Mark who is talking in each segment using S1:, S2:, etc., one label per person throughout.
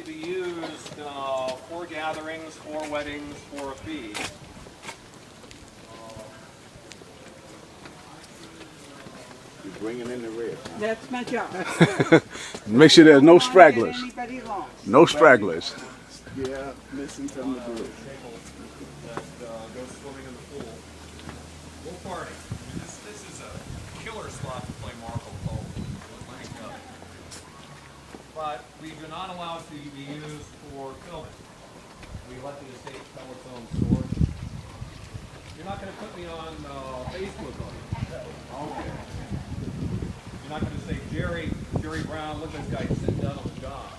S1: to be used for gatherings, for weddings, for a feed.
S2: You're bringing in the red. Huh?
S3: That's my job.
S4: Make sure there's no stragglers.
S3: Anybody lost.
S4: No stragglers.
S2: Yeah, missing from the group.
S1: That go swimming in the pool. We'll party. This is a killer spot to play Marco Polo. But we do not allow it to be used for filming. We let the estate tell its own story. You're not going to put me on Facebook on it. Okay. You're not going to say, Jerry Brown, look at this guy sitting down on the job.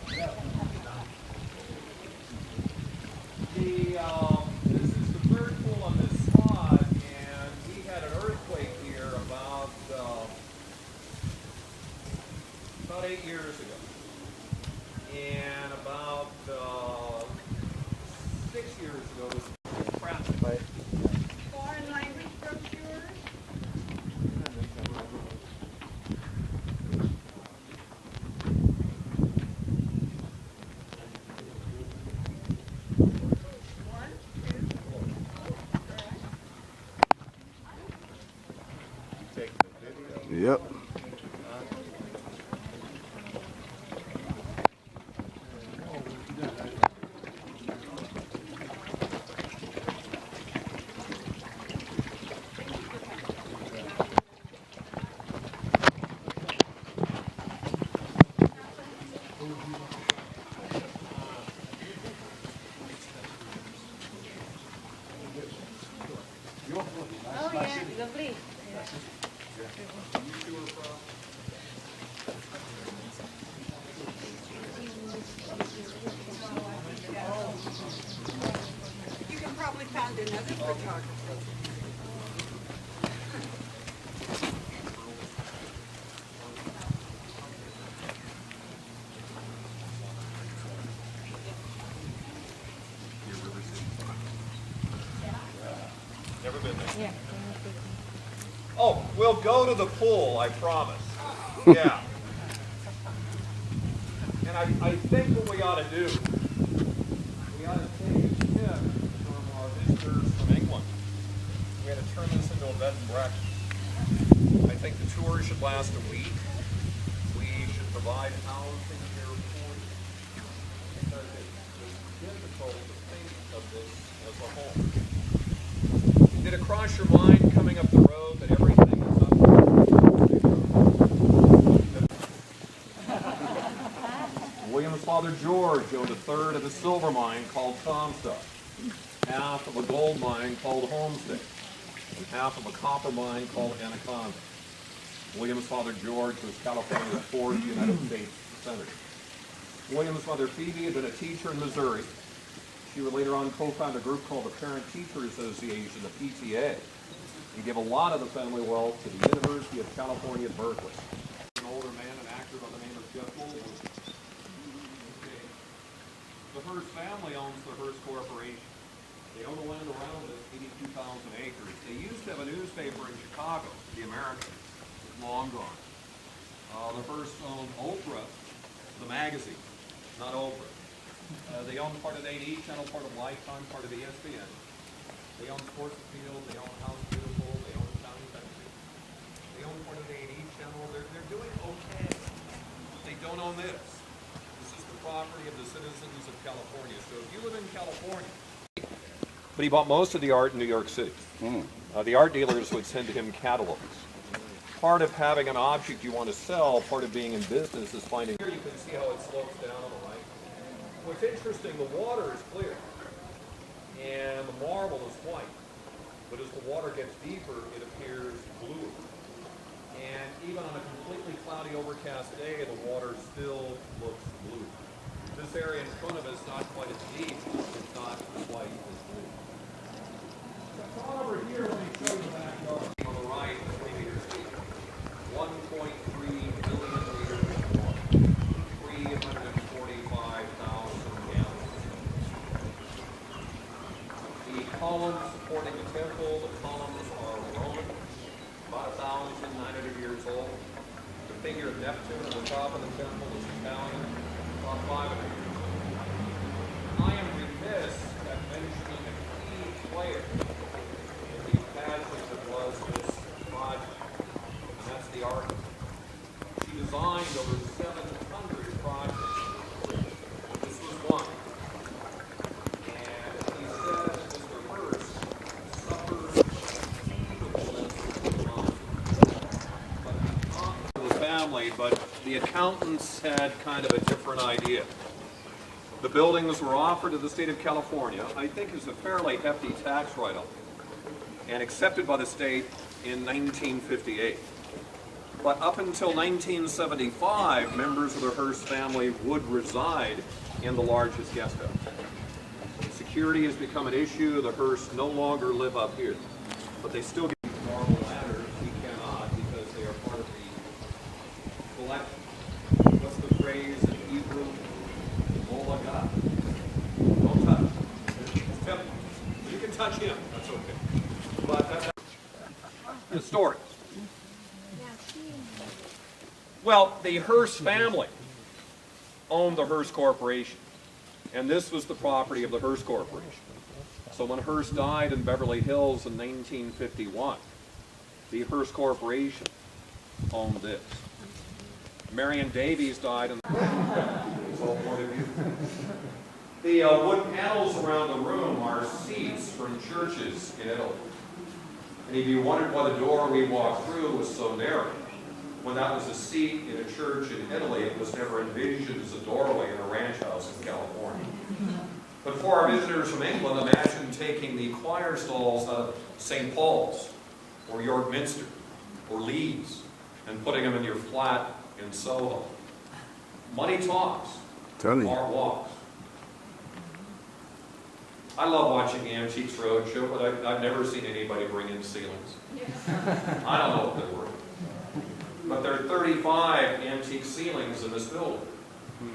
S1: This is the third pool on this spot, and we had an earthquake here about 8 years ago. And about 6 years ago, this FRAN.
S3: Foreign language brochures?
S4: Yep.
S5: Oh yeah, lovely.
S3: You can probably find another photographer.
S1: Never been there.
S5: Yeah.
S1: Oh, we'll go to the pool, I promise. Yeah. And I think what we ought to do, we ought to take a tip from our visitors from England. We ought to turn this into a bed and breakfast. I think the tour should last a week. We should provide housing here for you. Because it's difficult to think of this as a home. Did it cross your mind coming up the road that everything is up? William's father George owned a third of a silver mine called Comstock, half of a gold mine called Homestead, and half of a copper mine called Anaconda. William's father George was California's fourth United States Senator. William's mother Phoebe had been a teacher in Missouri. She would later on co-found a group called the Parent Teacher Association, the PTA, and give a lot of the family wealth to the University of California at Berkeley. An older man, an actor by the name of Jeff Goldblum. Okay. The Hearst family owns the Hearst Corporation. They own the land around it, 82,000 acres. They used to have a newspaper in Chicago, The American. It's long gone. The Hearst owned Oprah, the magazine, not Oprah. They own part of the A&E channel, part of Lifetime, part of ESPN. They own Sports Field, they own House Beautiful, they own County Country. They own part of the A&E channel. They're doing okay. They don't own this. This is the property of the citizens of California. So if you live in California, but he bought most of the art in New York City. The art dealers would send to him catalogs. Part of having an object you want to sell, part of being in business is finding. Here you can see how it slopes down on the right. What's interesting, the water is clear, and the marble is white, but as the water gets deeper, it appears blue. And even on a completely cloudy, overcast day, the water still looks blue. This area in front of us, not quite as deep, it's not quite as blue. So come over here, let me show you the backyard. On the right, 3 meters deep. 1.3 billion liters of water. 345,000 gallons. The columns supporting the temple, the columns are Roman, about 1,900 years old. The figure of Neptune at the top of the temple is Italian, about 500 years old. property, but the accountants had kind of a different idea. The buildings were offered to the state of California, I think is a fairly hefty tax write-off, and accepted by the state in 1958. But up until 1975, members of the Hearst family would reside in the largest guest house. Security has become an issue. The Hearsts no longer live up here, but they still get marble ladders. We cannot because they are part of the collection. What's the phrase in Hebrew? Oh my God. Don't touch. It's temple. You can touch him. That's okay. But that's the story. Well, the Hearst family owned the Hearst Corporation, and this was the property of the Hearst Corporation. So when Hearst died in Beverly Hills in 1951, the Hearst Corporation owned this. Marion Davies died in the wood panels around the room are seats from churches in Italy. And if you wondered why the door we walked through was so narrow, when that was a seat in a church in Italy, it was never envisioned as a doorway in a ranch house in California. But for our visitors from England, imagine taking the choir stalls out of St. Paul's, or York Minster, or Leeds, and putting them in your flat in Soho. Money talks, art walks. I love watching Antiques Roadshow, but I've never seen anybody bring in ceilings. I don't know what they're worth. But there are 35 antique ceilings in this building,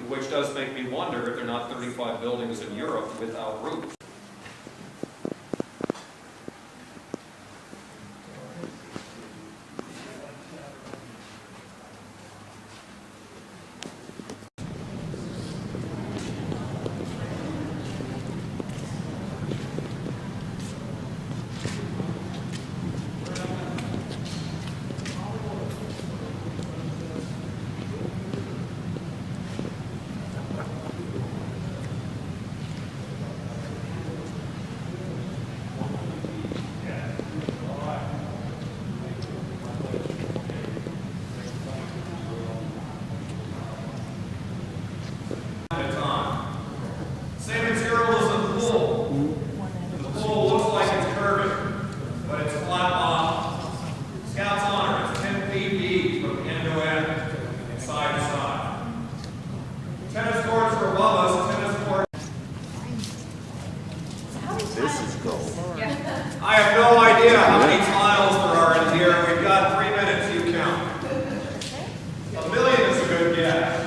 S1: which does make me wonder if there are not 35 buildings in Europe without roofs. I have no idea how many tiles there are in here. We've got 3 minutes, you count. 1 million is a good guess.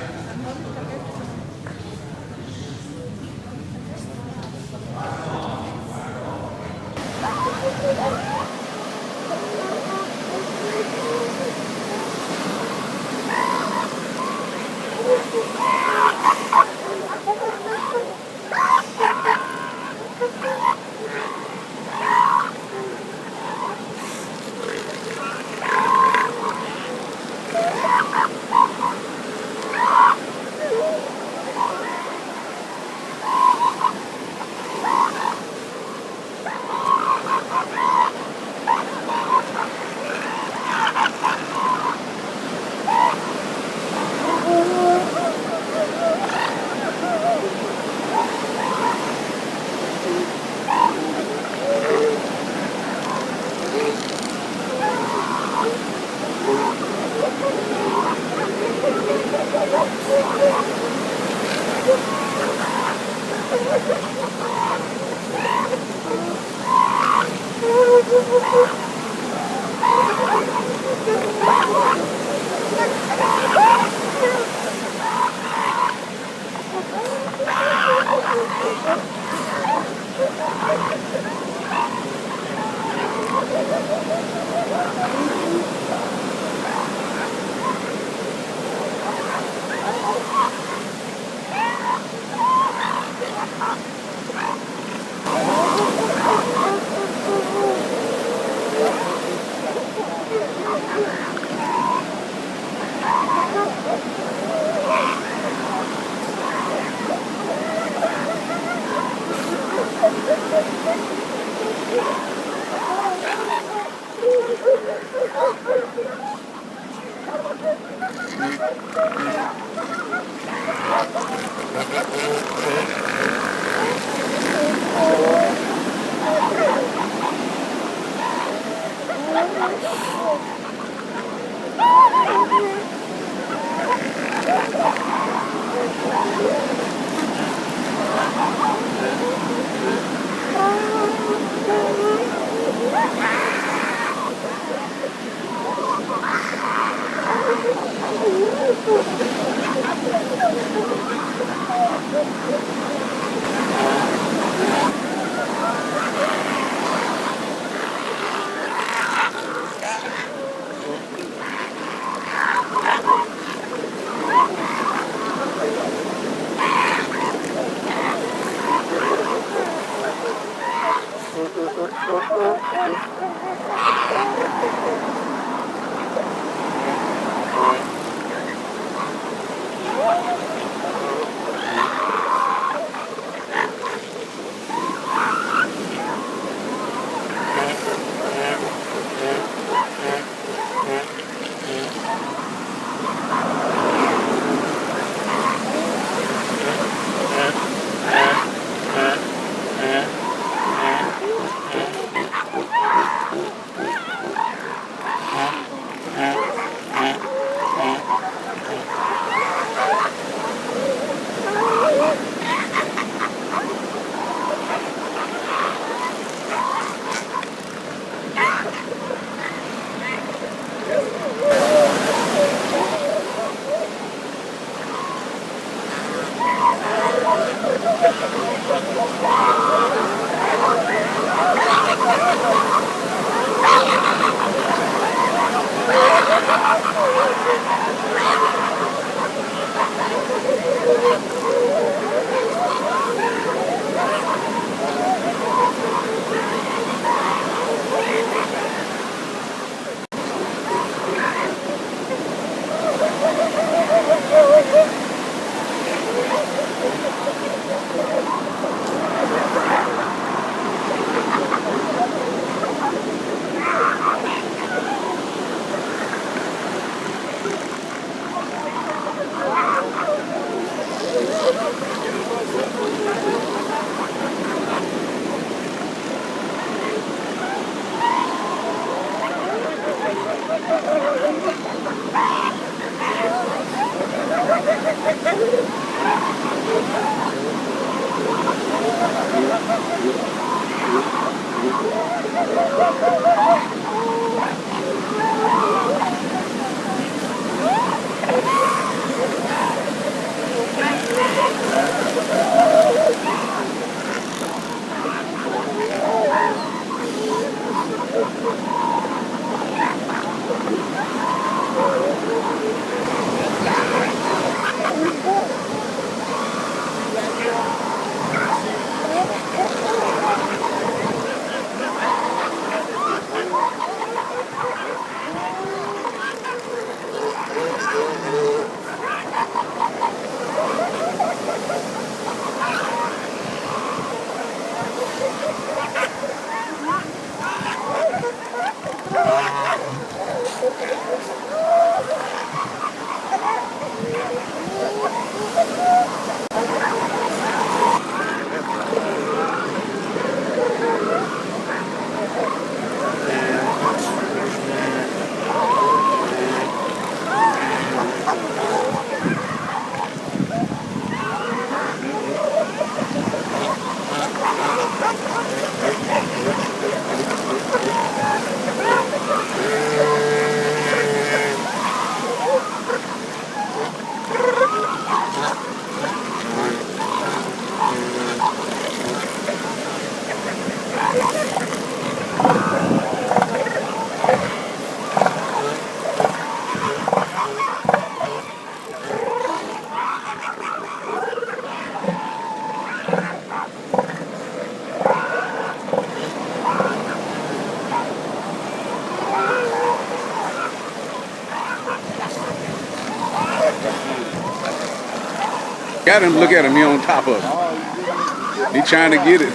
S4: Got him, look at him, he on top of him. He trying to get it.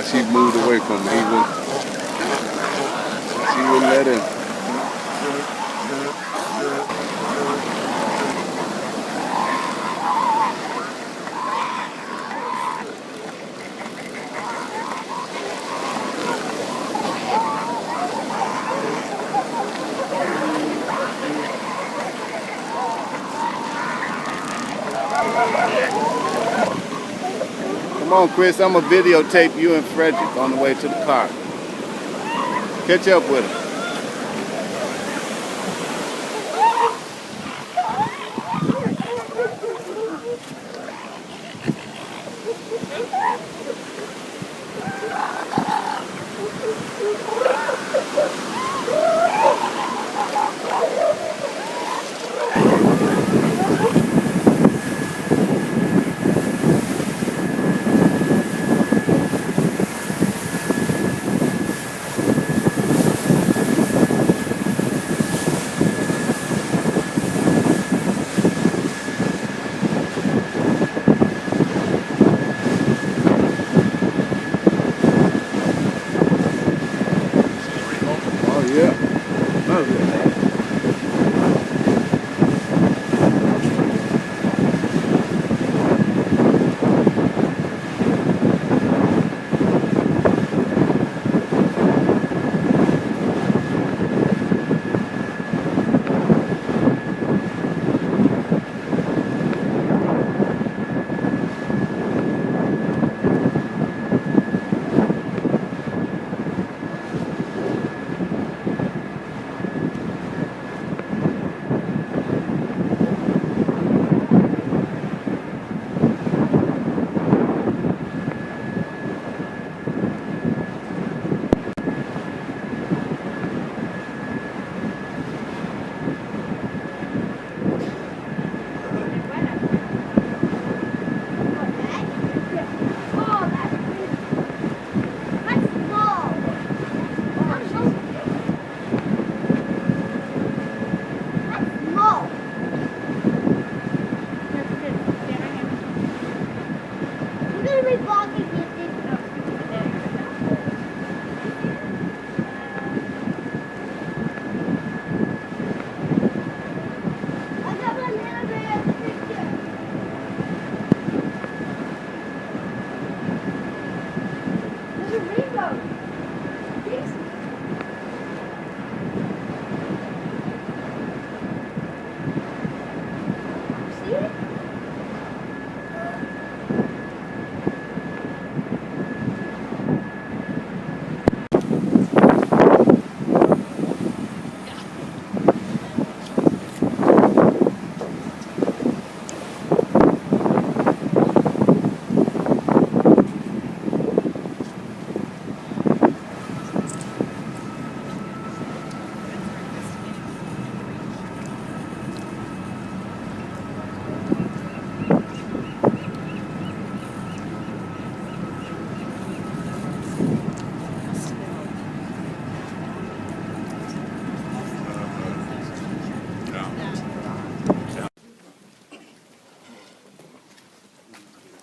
S4: She moved away from him. She wouldn't let him.
S2: Come on, Chris, I'm going to videotape you and Frederick on the way to the car. Catch up with him.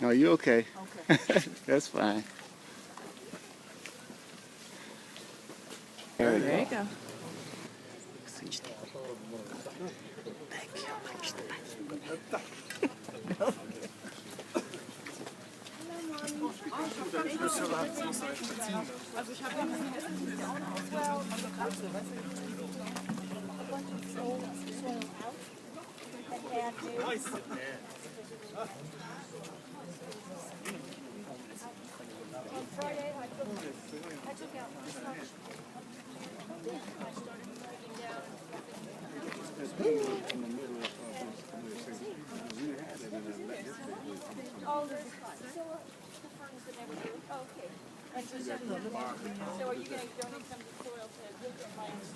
S2: Oh, you okay?
S3: Okay.
S2: That's fine. There we go.
S3: There you go.
S5: So are you going to donate some of the soil to different plants?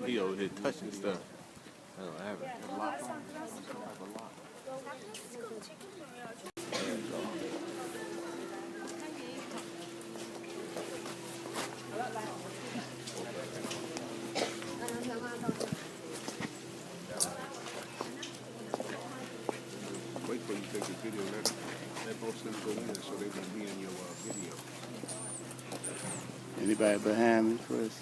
S4: He over here touching stuff. I don't have it.
S6: Wait till you take a video. Let both of them go in so they won't be in your video.
S2: Anybody behind me, Chris?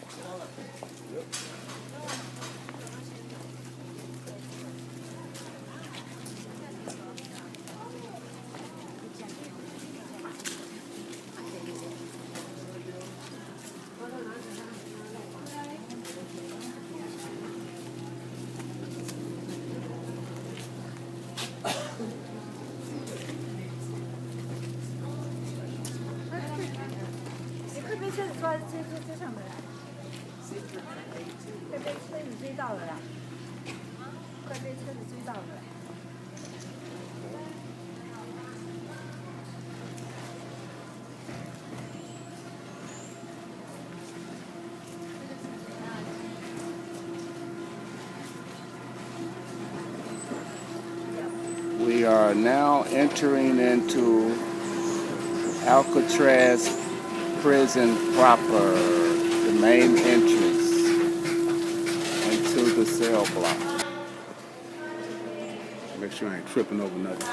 S2: We are now entering into ALCATRAZ prison proper, the main entrance into the cell block.
S6: Make sure I ain't tripping over nothing.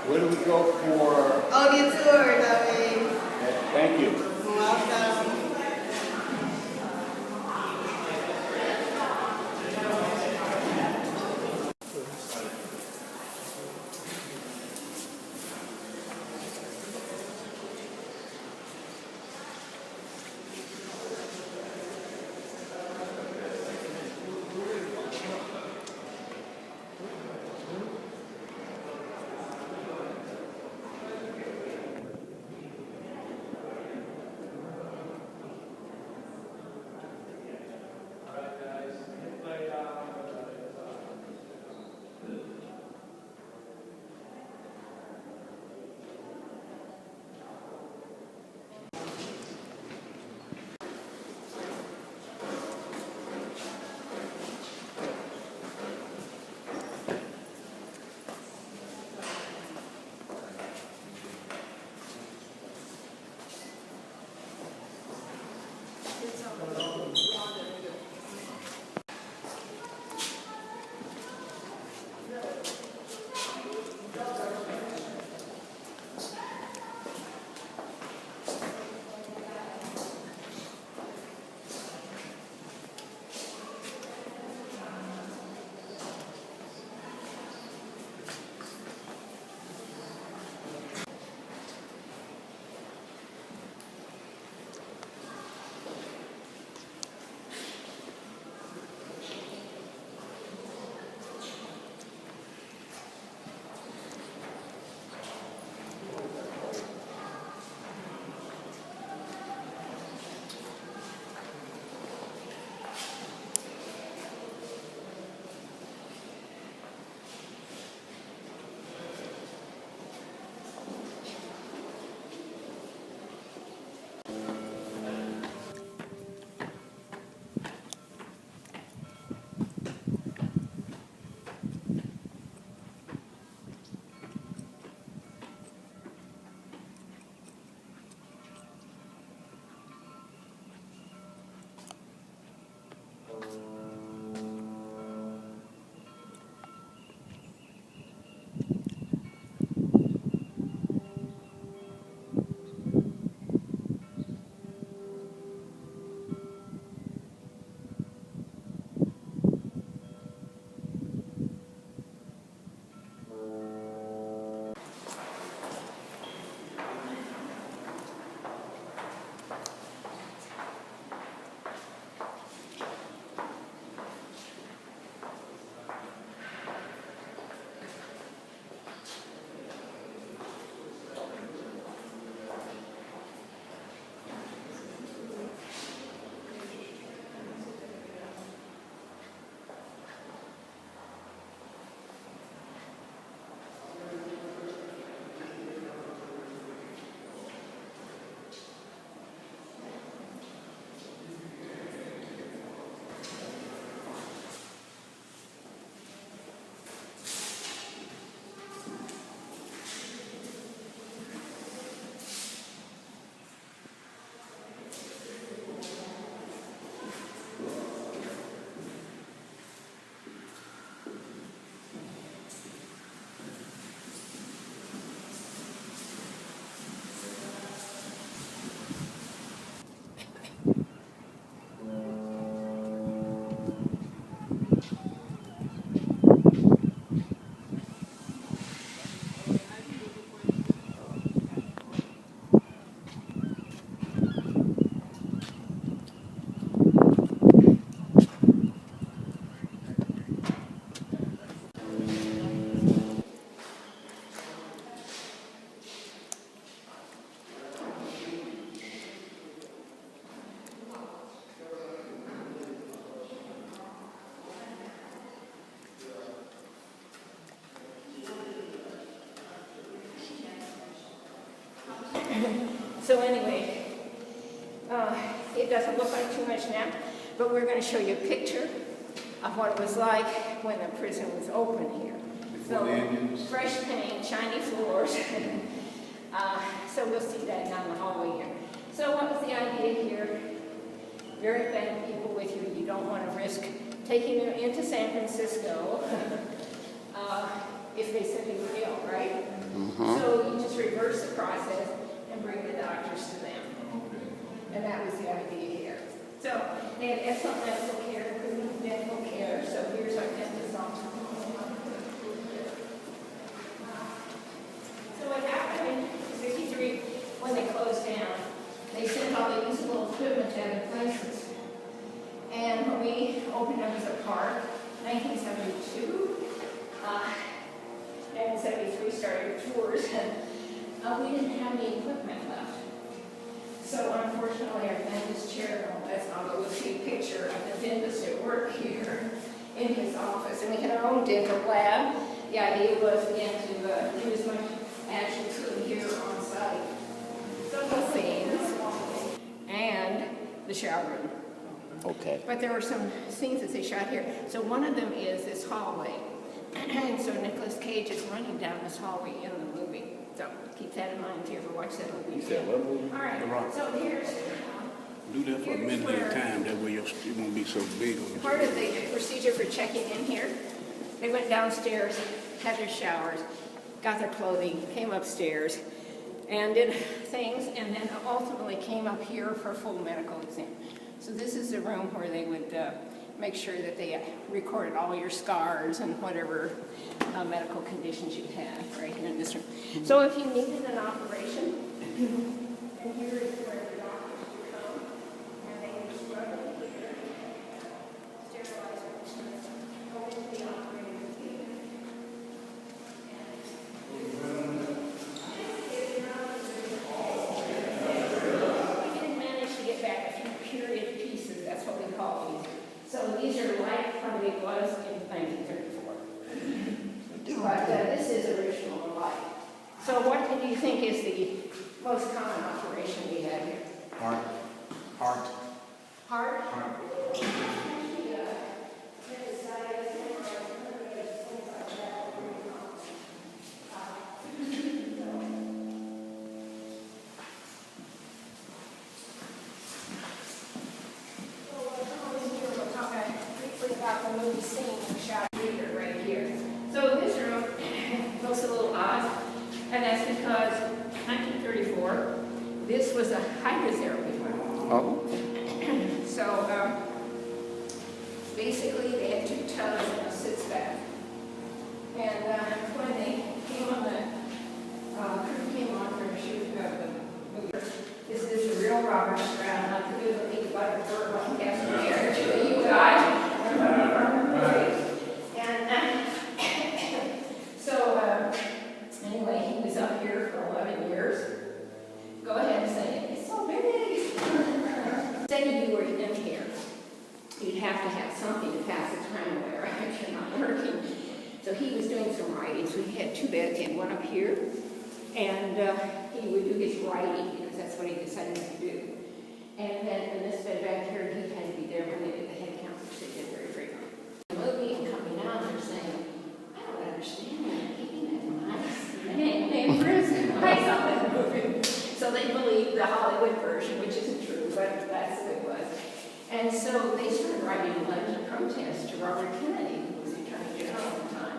S2: Where do we go for?
S7: Audio tour, David.
S2: Thank you.
S7: Welcome.
S8: So anyway, it doesn't look like too much now, but we're going to show you a picture of what it was like when the prison was open here. So fresh paint, shiny floors. So we'll see that down the hallway here. So what was the idea here? Very bad people with you. You don't want to risk taking them into San Francisco if they said they were ill, right? So you just reverse the process and bring the doctors to them. And that was the idea here. So they had excellent medical care, good medical care. So here's our dentist office. So what happened in '63 when they closed down, they sent all the usable equipment to other places. And when we opened up as a park, 1972, and in '73 started tours, and we didn't have any equipment left. So unfortunately, our dentist chair, although we'll see a picture of the dentist at work here in his office. And we had our own dental lab. The idea was, again, to do as much as you could here on site. Several scenes, and the shower room.
S2: Okay.
S8: But there were some scenes that they shot here. So one of them is this hallway. And so Nicolas Cage is running down this hallway in the movie. So keep that in mind if you ever watch that movie.
S2: You said what movie?
S8: All right, so here's
S6: Do that for a minute at a time, that way it won't be so big on you.
S8: part of the procedure for checking in here. They went downstairs, had their showers, got their clothing, came upstairs, and did things, and then ultimately came up here for a full medical exam. So this is the room where they would make sure that they recorded all your scars and whatever medical conditions you had right here in this room. So if you needed an operation, and here is where the doctors would come, and they would scrub it here, sterilize it, go into the operating theater. We didn't manage to get back a few period pieces, that's what we call these. So these are like how it was in 1934. But this is original life. So what do you think is the most common operation we have here?
S9: Heart.
S8: Heart? About the movie scene we shot here, right here. So this room looks a little odd, and that's because 1934, this was a hydrotherapy room.
S2: Oh.
S8: So basically they had 2 tubs and a sitz bath. And when they came on crew came on for a shoot of the movie, this is the real Robert Brown, not the good looking butterfur one cast there to you guys. And so anyway, he was up here for 11 years. Go ahead and say it. It's so big. Say you were in here. You'd have to have something to pass the time away, right? If you're not working. So he was doing some writing. So he had 2 beds. He had one up here. And he would do his writing because that's what he decided to do. And then in this bed back here, he had to be there when they did the head count, which they did very frequently. The movie and coming out, they're saying, I don't understand that keeping that nice name in prison. I saw that movie. So they believed the Hollywood version, which isn't true, but that's what it was. And so they started writing a letter of protest to Robert Kennedy, who was the Attorney General at the time.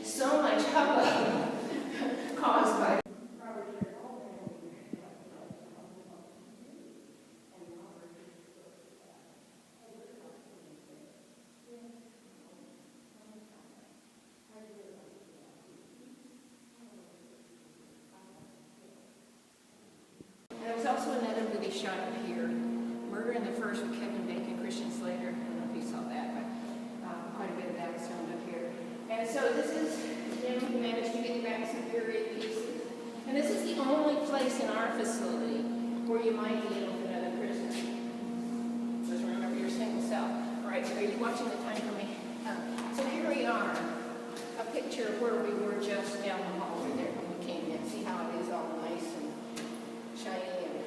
S8: So much hubbub caused by shot up here. Murder in the First with Kevin Bacon, Christian Slater. I don't know if you saw that, but quite a bit of that was filmed up here. And so this is him who managed to get back some period pieces. And this is the only place in our facility where you might be in with another prisoner. Just remember your single cell. All right, so are you watching the time for me? So here we are. A picture of where we were just down the hallway there when we came in. See how it is all nice and shiny and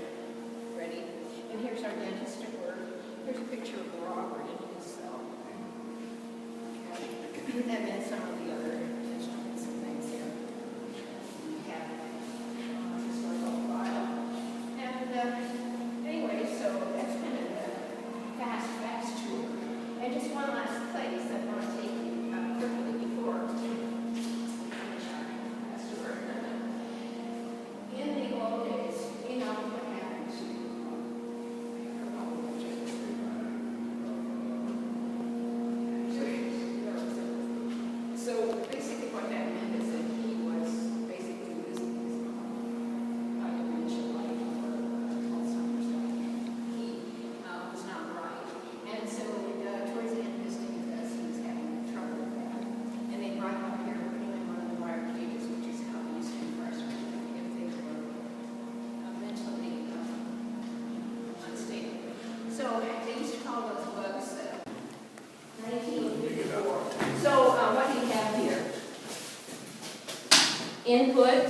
S8: input,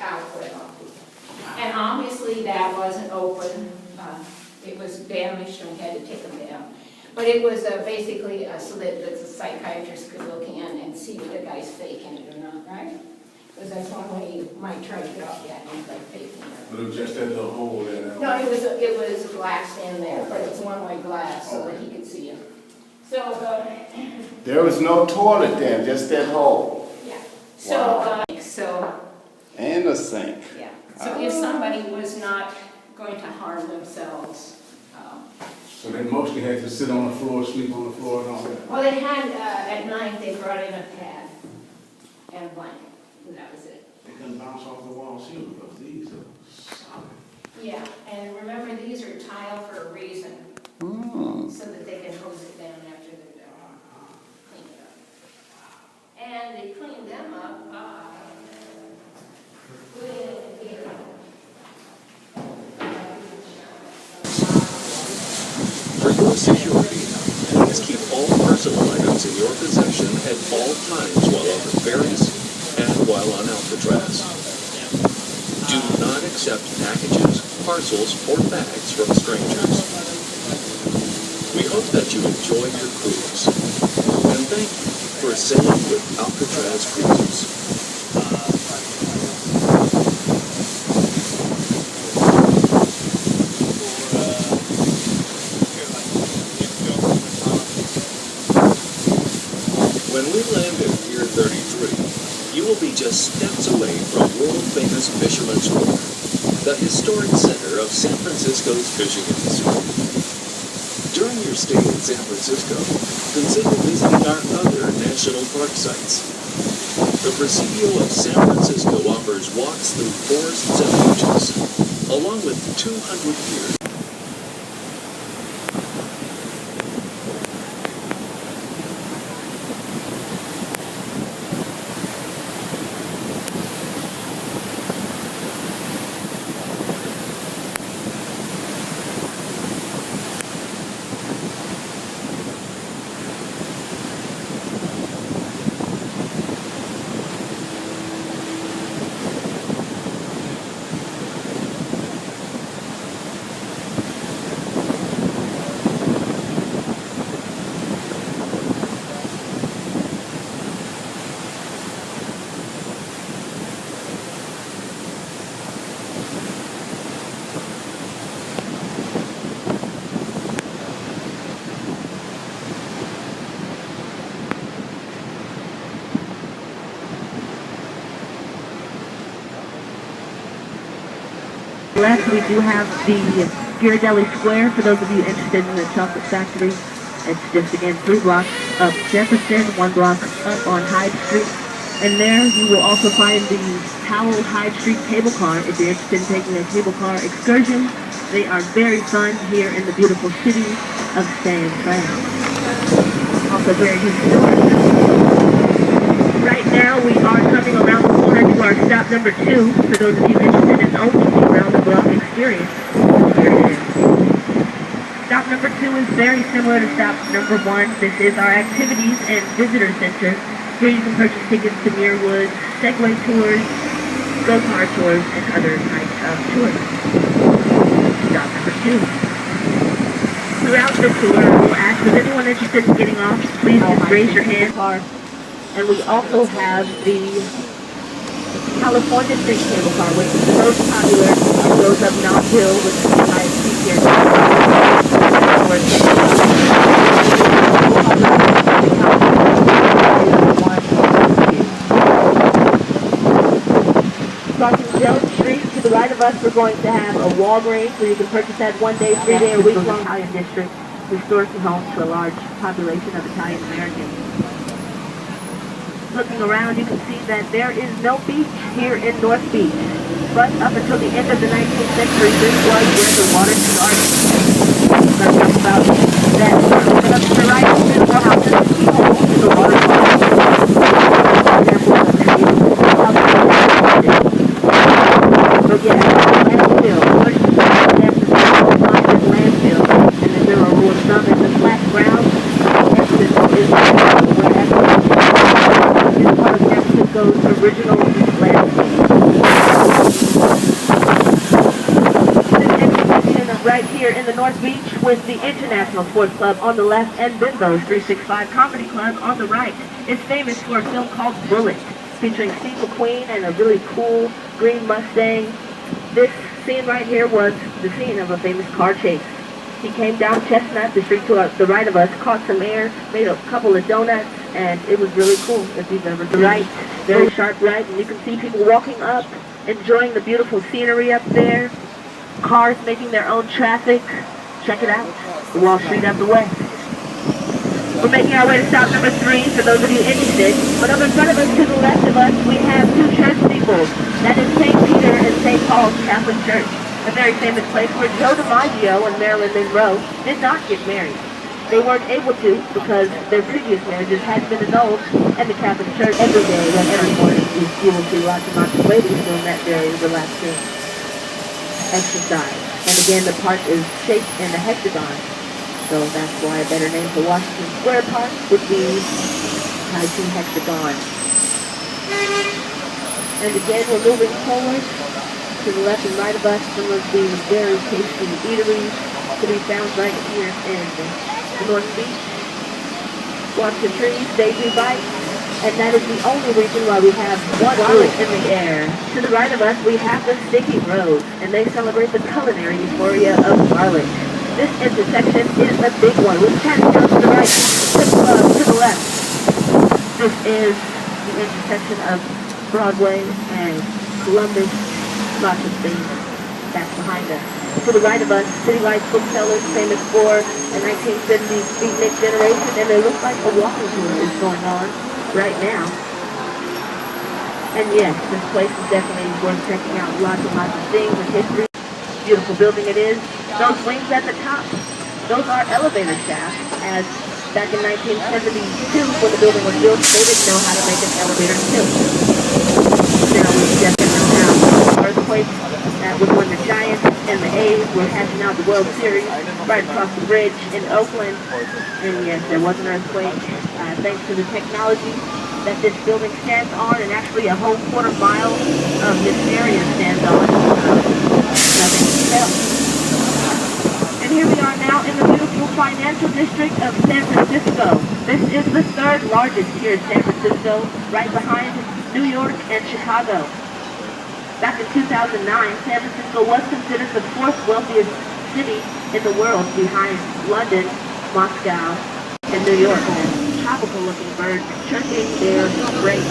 S8: output. And obviously that wasn't open. It was damaged and we had to take them down. But it was basically so that the psychiatrist could look in and see if the guy's faking it or not, right? Because that's one way you might try to get off that and like faking it.
S6: But it was just that little hole there.
S8: No, it was glass in there, but it's one-way glass so that he could see it. So
S2: There was no toilet there, just that hole.
S8: yeah. So
S2: And a sink.
S8: yeah. So if somebody was not going to harm themselves.
S6: So they mostly had to sit on the floor, sleep on the floor and all that.
S8: Well, they had, at night, they brought in a pad and a blanket, and that was it.
S6: They couldn't bounce off the walls here because these are solid.
S8: Yeah, and remember, these are tile for a reason, so that they can hose it down after they're done. Clean it up. And they cleaned them up by putting it here.
S9: For your security, please keep all personal items in your possession at all times while on the ferries and while on Alcatraz. Do not accept packages, parcels, or bags from strangers. We hope that you enjoy your cruise, and thank you for sailing with Alcatraz Cruises. When we land at Pier 33, you will be just steps away from world-famous Fisherman's Wharf, the historic center of San Francisco's fishing industry. During your stay in San Francisco, consider visiting our other national park sites. The Presidio of San Francisco offers walks through forests and beaches, along with 200 years.
S10: Left, we do have the Ghirardelli Square for those of you interested in the chocolate factory. It's just, again, 3 blocks up Jefferson, 1 block up on Hyde Street. And there you will also find the Powell Hyde Street cable car if you're interested in taking a cable car excursion. They are very fun here in the beautiful city of San Fran. Also very historic. Right now we are coming around the corner to our stop number 2 for those of you interested in only the round-the-block experience. Here it is. Stop number 2 is very similar to stop number 1. This is our activities and visitor center. Here you can purchase tickets to Muirwood, Segway tours, go-kart tours, and other types of tours. Stop number 2. Throughout the tour, we'll ask, is anyone interested in getting off? Please just raise your hand. And we also have the California Street cable car, which is the most popular. It goes up Knott Hill, which is the highest peak here. Crossing Jones Street, to the right of us, we're going to have a Walgreens, where you can purchase that 1-day, 3-day, or week-long Italian district, historically home to a large population of Italian Americans. Looking around, you can see that there is no beach here in North Beach. But up until the end of the 19th century, this was where the water started. Let's talk about that. But up to the right, beautiful houses, keyhole to the waterfall. So yeah, landfill. Landfill. And the general rule of thumb is the flat ground. This is where is part of San Francisco's original landfill. North Beach with the International Sports Club on the left and Bimbo's 365 Comedy Club on the right. It's famous for a film called Bullet, featuring Steve McQueen and a really cool green Mustang. This scene right here was the scene of a famous car chase. He came down Chestnut, the street to the right of us, caught some air, made a couple of donuts, and it was really cool if you've ever seen it. Right, very sharp right, and you can see people walking up, enjoying the beautiful scenery up there. Cars making their own traffic. Check it out, the Wall Street of the West. We're making our way to stop number 3 for those of you interested. But up in front of us, to the left of us, we have 2 church steeples. That is St. Peter and St. Paul's Catholic Church, a very famous place where Joe DiMaggio and Marilyn Monroe did not get married. They weren't able to because their previous marriages had been annulled, and the Catholic Church every day and every morning you will see lots of ladies doing that very relaxing exercise. And again, the park is shaped in a hexagon, so that's why a better name for Washington Square Park would be Taipei Hexagon. And again, we're moving forward. To the left and right of us, some of the very tasty eateries to be found right here in the North Beach. Watch the trees, they do bite, and that is the only reason why we have one garlic in the air. To the right of us, we have the Sticky Rose, and they celebrate the culinary euphoria of garlic. This intersection is a big one, with Chinatown to the right, to the left. This is the intersection of Broadway and Columbus. Lots of things that's behind us. To the right of us, City Lights booksellers, famous for the 1970s beatnik generation, and it looks like a walking tour is going on right now. And yes, this place is definitely worth checking out. Lots and lots of things and history. Beautiful building it is. Those wings at the top, those are elevator shafts, as back in 1972, when the building was built, they didn't know how to make an elevator tilt. Now we definitely know how. Earthquake that was when the Giants and the A's were hashing out the World Series right across the bridge in Oakland. And yes, there was an earthquake thanks to the technology that this building stands on, and actually a whole quarter-mile of this area stands on. Nothing to tell. And here we are now in the beautiful financial district of San Francisco. This is the 3rd largest here in San Francisco, right behind New York and Chicago. Back in 2009, San Francisco was considered the 4th wealthiest city in the world, behind London, Moscow, and New York. And tropical looking birds chirping their great.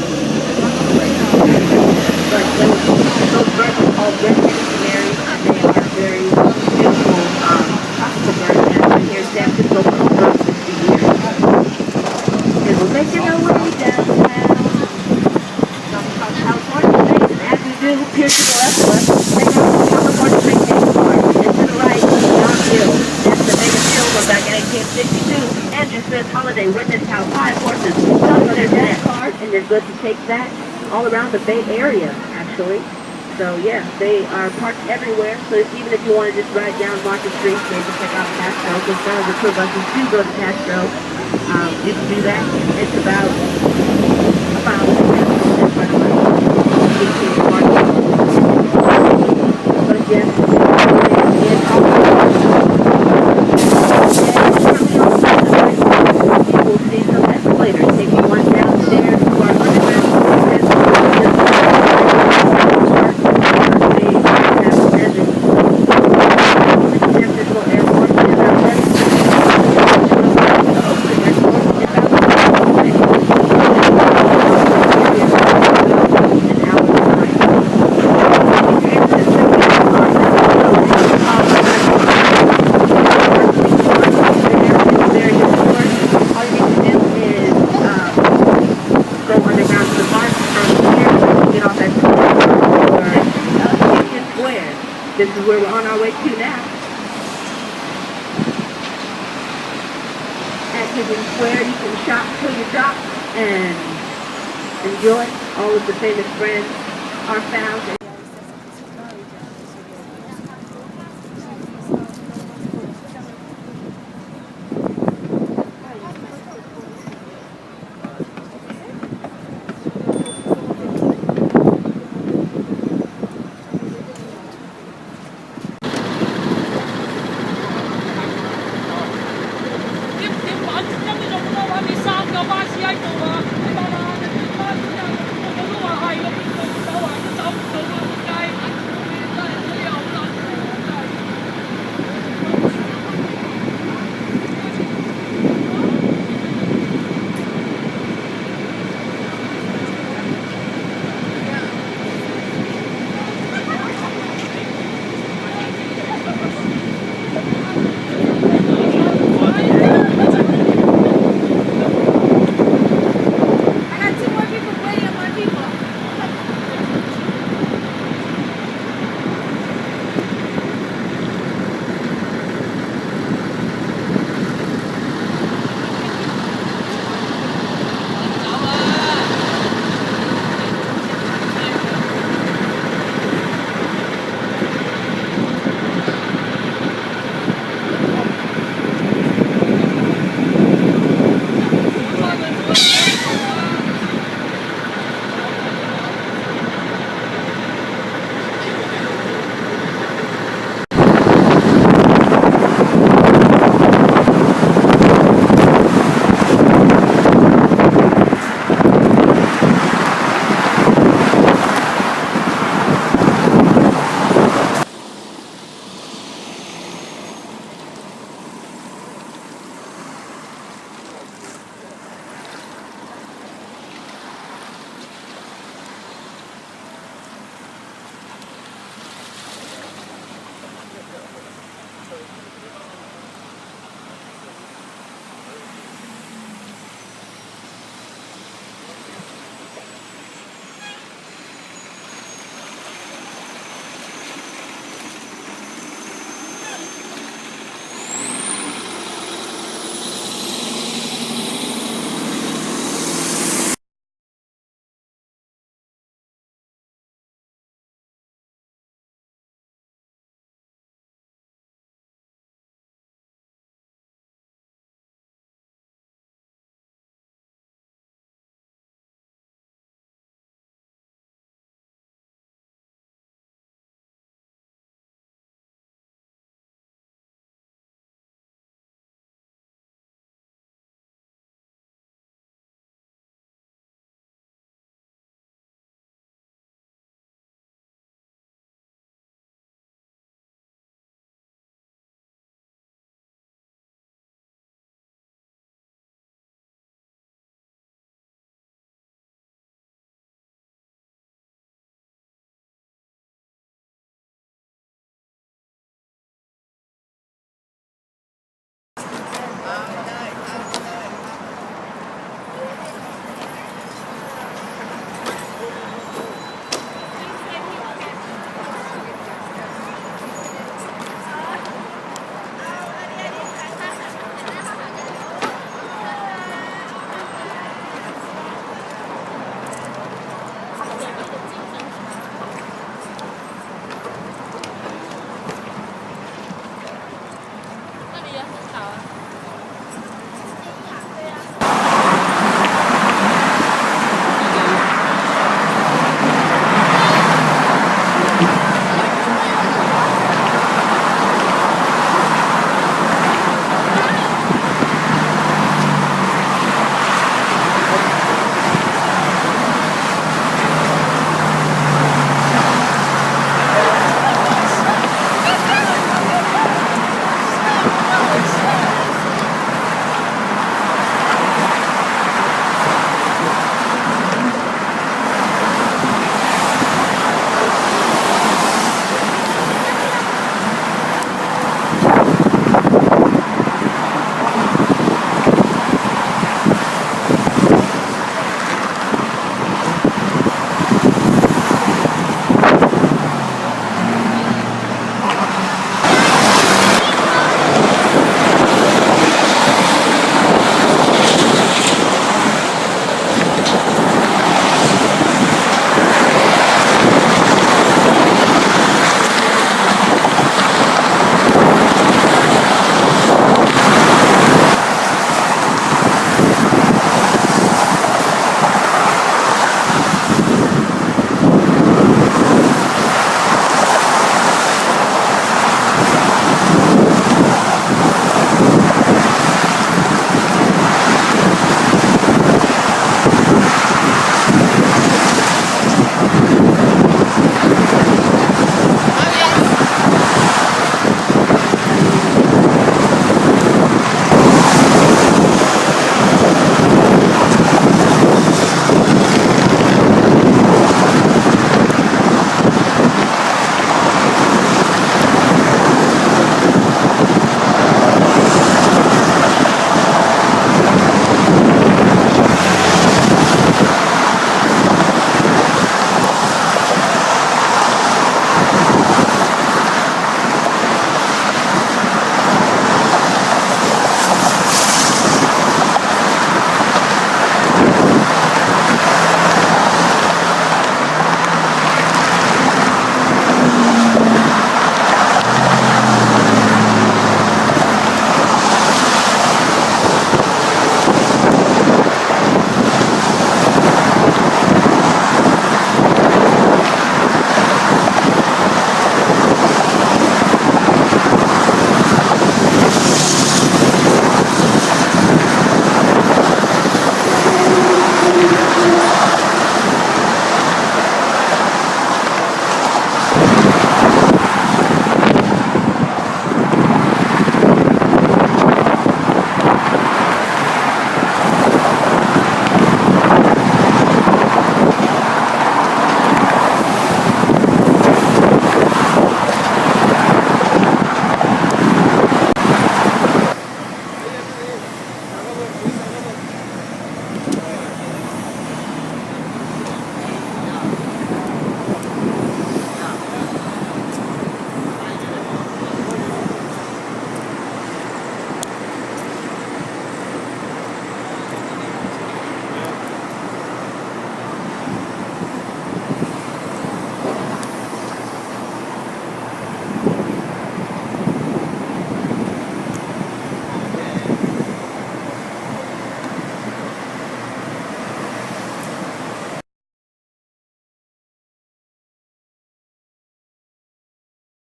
S10: But those birds are called red-headed canaries, and they are very beautiful tropical birds. And I've been here in San Francisco for over 50 years. And we're making our way downtown. Here to the left of us, they have the California Vacation Park, and to the right, John Hill. That's the biggest hill from back in 1862. Andrew Smith Holiday witnessed how 5 horses jumped on their dad's car, and they're good to take that all around the Bay Area, actually. So yeah, they are parked everywhere, so even if you want to just ride down Market Street, maybe check out Castro, because some of the tour buses do go to Castro. You can do that. It's about a mile in front of us. But yes, you will see some escalators taking one downstairs to our underground. This is where we're on our way to now. At Union Square, you can shop till you drop and enjoy all of the famous brands are found.